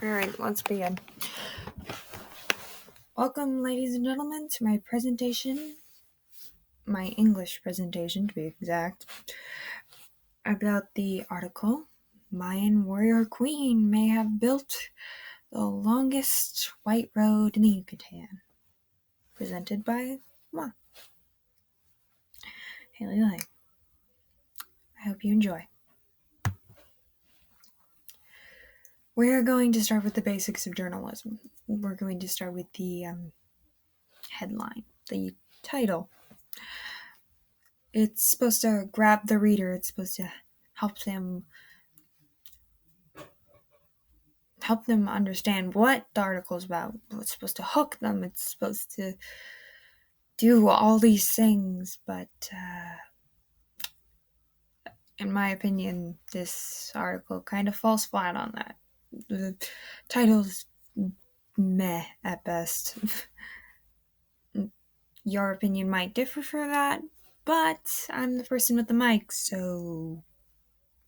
Alright, let's begin. Welcome, ladies and gentlemen, to my presentation, my English presentation to be exact, about the article, Mayan Warrior Queen may have built the longest white road in the Yucatan, presented by Haley Lang. I hope you enjoy. We're going to start with the basics of journalism. We're going to start with the headline, the title. It's supposed to grab the reader. It's supposed to help them understand what the article is about. It's supposed to hook them. It's supposed to do all these things. But in my opinion, this article kind of falls flat on that. The title's meh at best. Your opinion might differ for that, but I'm the person with the mic, so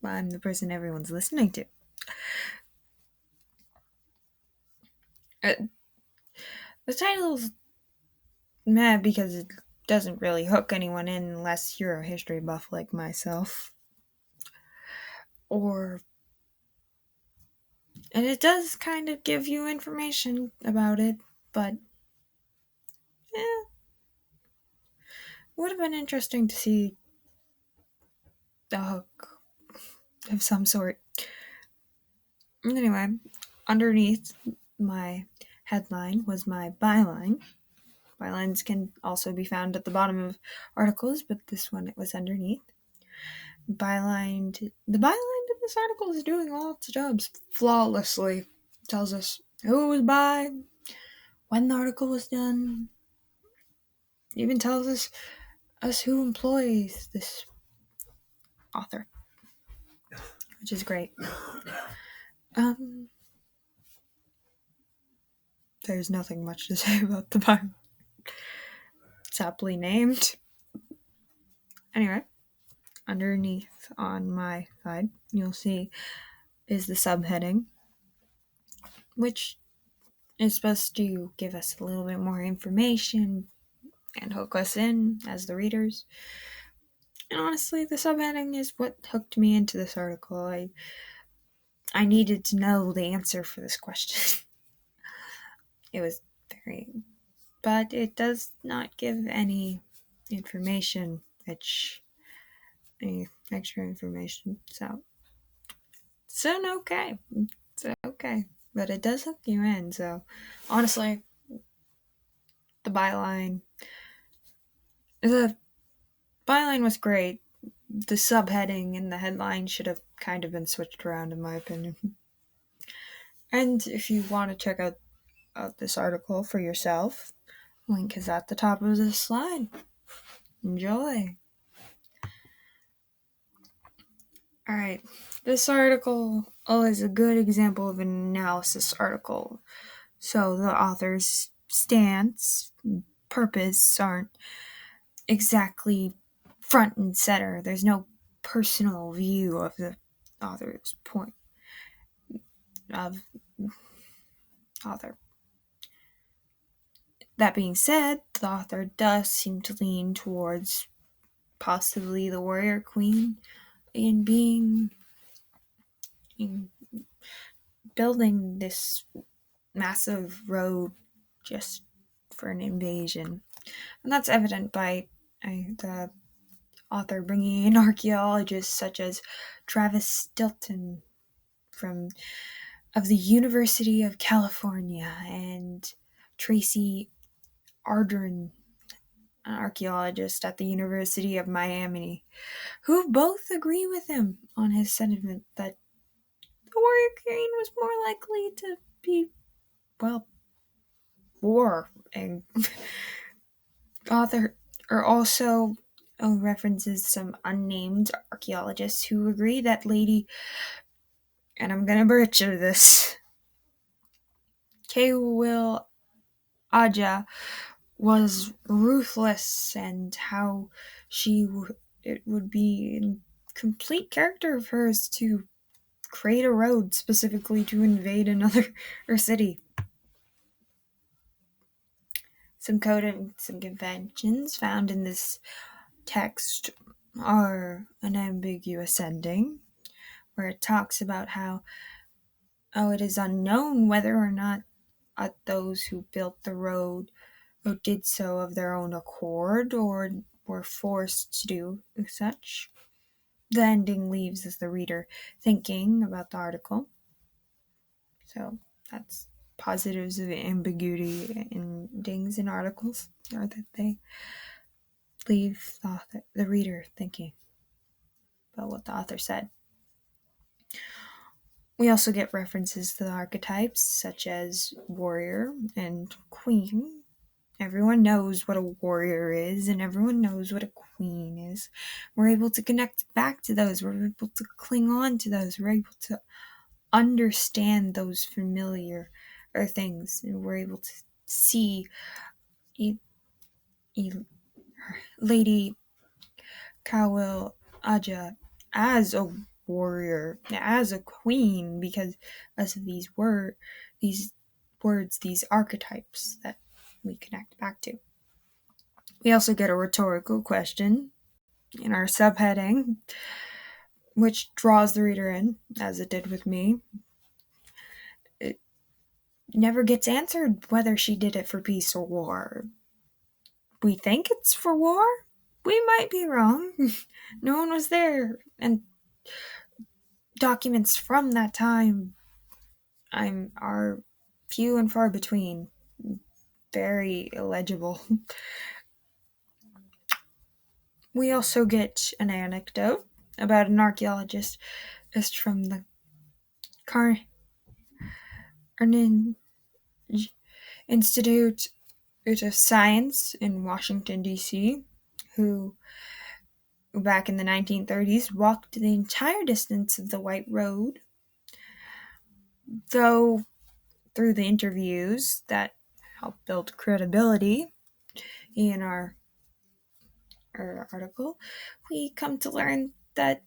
I'm the person everyone's listening to. The title's meh because it doesn't really hook anyone in unless you're a history buff like myself. And it does kind of give you information about it, but would have been interesting to see the hook of some sort. Anyway, underneath my headline was my byline. Bylines can also be found at the bottom of articles, but this one it was underneath. The byline to this article is doing all its jobs flawlessly. It tells us who it was by, when the article was done. It even tells us who employs this author, which is great. There's nothing much to say about the Bible. It's aptly named. Anyway, underneath on my side, you'll see is the subheading, which is supposed to give us a little bit more information and hook us in as the readers. And honestly, the subheading is what hooked me into this article. I needed to know the answer for this question. It was but it does not give any information, any extra information. So it's okay. It's okay. But it does hook you in. So honestly, the byline was great. The subheading and the headline should have kind of been switched around, in my opinion. And if you want to check out this article for yourself, link is at the top of this slide. Enjoy. Alright, this article is a good example of an analysis article. So the author's stance, purpose aren't exactly front and center. There's no personal view of the author's point of author. That being said, the author does seem to lean towards possibly the warrior queen in building this massive road just for an invasion. And that's evident by the author bringing in archaeologists such as Travis Stilton of the University of California and Tracy Ardern, an archaeologist at the University of Miami, who both agree with him on his sentiment that the warrior queen was more likely to be, war. And author also references some unnamed archaeologists who agree that Lady, and I'm gonna butcher this, Kewil Aja was ruthless, and how it would be a complete character of hers to create a road specifically to invade another city. Some code and some conventions found in this text are an ambiguous ending, where it talks about how it is unknown whether or not those who built the road did so of their own accord or were forced to do such. The ending leaves the reader thinking about the article. So that's positives of ambiguity endings in articles, are that they leave the reader thinking about what the author said. We also get references to the archetypes such as warrior and queen. Everyone knows what a warrior is, and everyone knows what a queen is. We're able to connect back to those. We're able to cling on to those. We're able to understand those familiar things, and we're able to see Lady Kawil Aja as a warrior, as a queen, because of these words, these archetypes that we connect back to. We also get a rhetorical question in our subheading, which draws the reader in, as it did with me. It never gets answered whether she did it for peace or war. We think it's for war. We might be wrong. No one was there, and documents from that time are few and far between, very illegible. We also get an anecdote about an archaeologist from the Carnegie Institute of Science in Washington, D.C., who back in the 1930s walked the entire distance of the White Road, though through the interviews that help build credibility in our article, we come to learn that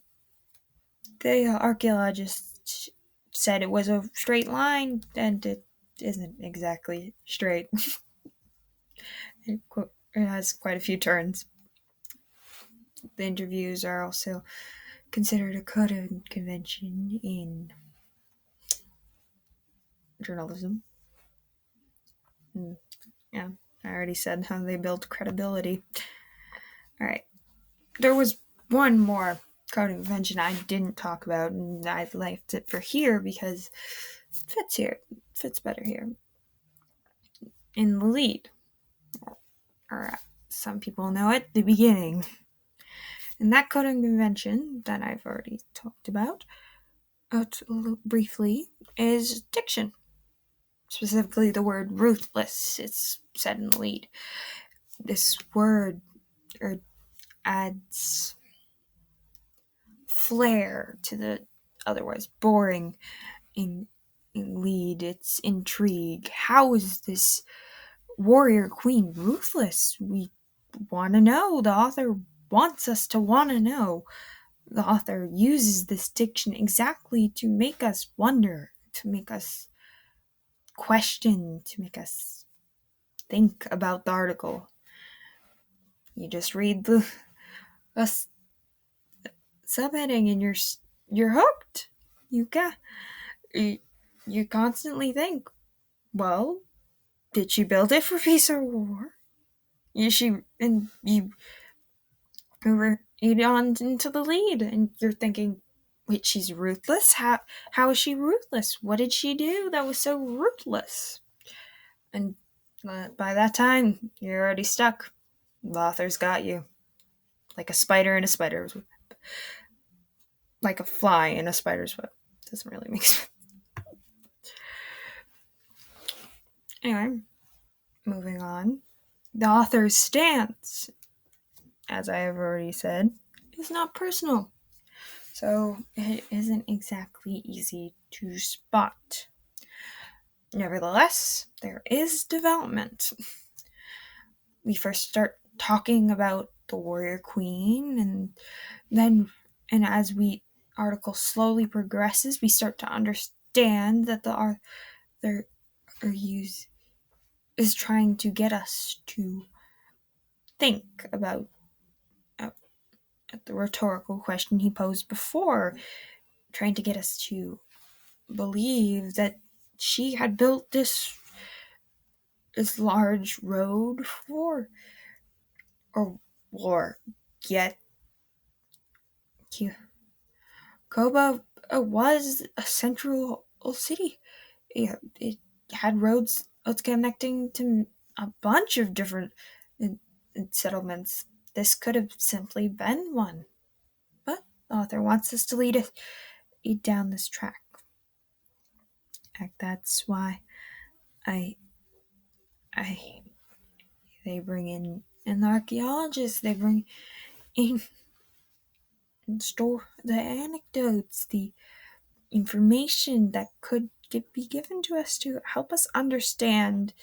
the archaeologist said it was a straight line, and it isn't exactly straight. It has quite a few turns. The interviews are also considered a code of convention in journalism. Yeah, I already said how they build credibility. Alright. There was one more code of convention I didn't talk about, and I left it for here because it fits here. It fits better here. In the lead, or some people know it, the beginning. And that code of convention that I've already talked about briefly is diction. Specifically the word ruthless. It's said in the lead. This word adds flair to the otherwise boring in lead. It's intrigue. How is this warrior queen ruthless? We want to know. The author wants us to want to know. The author uses this diction exactly to make us wonder, to make us question, to make us think about the article. You just read the subheading and you're hooked. You constantly think, well, did she build it for peace or war? You read on into the lead, and you're thinking, wait, she's ruthless? How is she ruthless? What did she do that was so ruthless? And by that time, you're already stuck. The author's got you. Like a spider in a spider's web. Like a fly in a spider's web. Doesn't really make sense. Anyway, moving on. The author's stance, as I have already said, is not personal. So it isn't exactly easy to spot. Nevertheless, there is development. We first start talking about the warrior queen, and as we article slowly progresses, we start to understand that the author is trying to get us to think about uh, the rhetorical question he posed before, trying to get us to believe that she had built this large road for or war. Yet Koba was a central city. It had roads connecting to a bunch of different uh, settlements. This could have simply been one, but the author wants us to lead it down this track. That's why I I they bring in an archaeologist. They bring in and store the anecdotes, the information that could be given to us to help us understand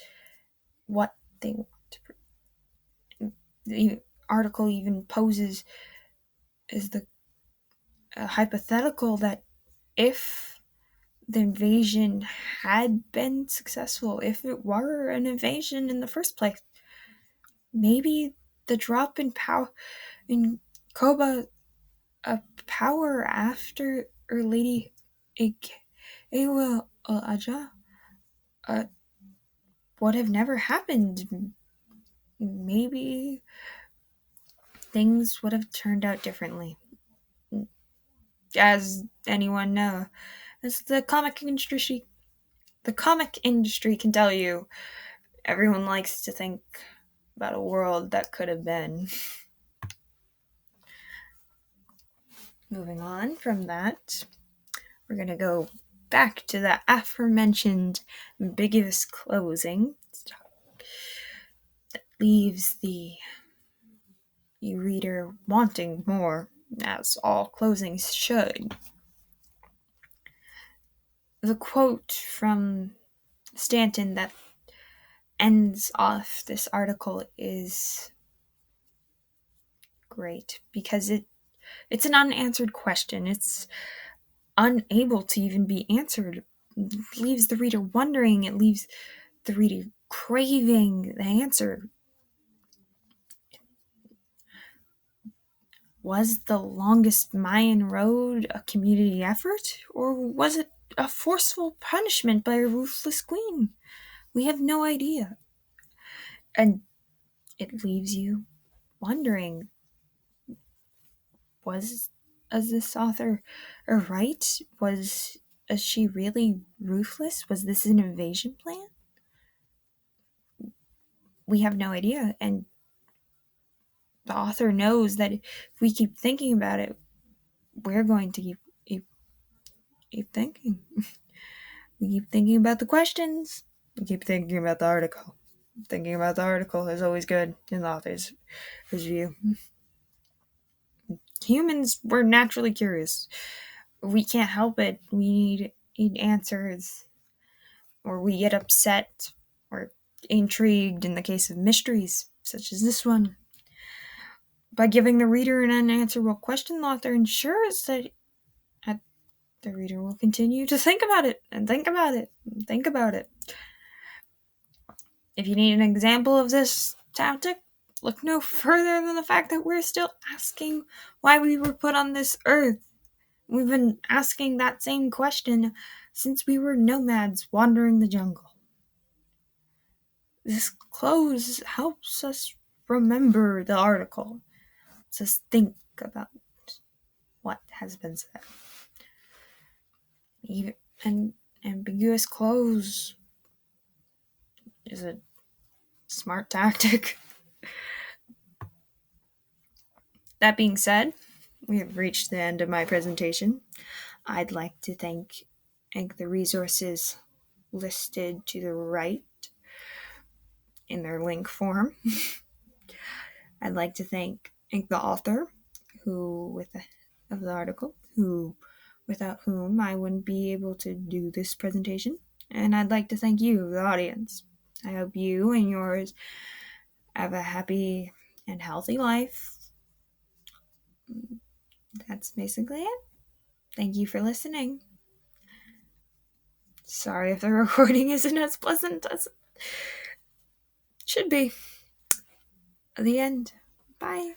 what they want to the article even poses is the hypothetical that if the invasion had been successful, if it were an invasion in the first place, maybe the drop in power in Koba power after Lady Ewa Aja would have never happened. Maybe things would have turned out differently. As anyone knows, as the comic industry can tell you, everyone likes to think about a world that could have been. Moving on from that, we're going to go back to the aforementioned ambiguous closing that leaves the reader wanting more, as all closings should. The quote from Stanton that ends off this article is great because it's an unanswered question. It's unable to even be answered. It leaves the reader wondering. It leaves the reader craving the answer. Was the longest Mayan road a community effort, or was it a forceful punishment by a ruthless queen? We have no idea. And it leaves you wondering, was this author right? Was she really ruthless? Was this an invasion plan? We have no idea, and the author knows that if we keep thinking about it, we're going to keep thinking. We keep thinking about the questions. We keep thinking about the article. Thinking about the article is always good in the author's view. Humans, we're naturally curious. We can't help it. We need answers, or we get upset or intrigued in the case of mysteries, such as this one. By giving the reader an unanswerable question, the author ensures that the reader will continue to think about it and think about it and think about it. If you need an example of this tactic, look no further than the fact that we're still asking why we were put on this earth. We've been asking that same question since we were nomads wandering the jungle. This close helps us remember the article. Lets us think about what has been said. Even an ambiguous close is a smart tactic. That being said, we have reached the end of my presentation. I'd like to thank the resources listed to the right in their link form. I'd like to thank the author of the article, without whom I wouldn't be able to do this presentation. And I'd like to thank you, the audience. I hope you and yours have a happy and healthy life. That's basically it. Thank you for listening. Sorry if the recording isn't as pleasant as it should be. The end. Bye.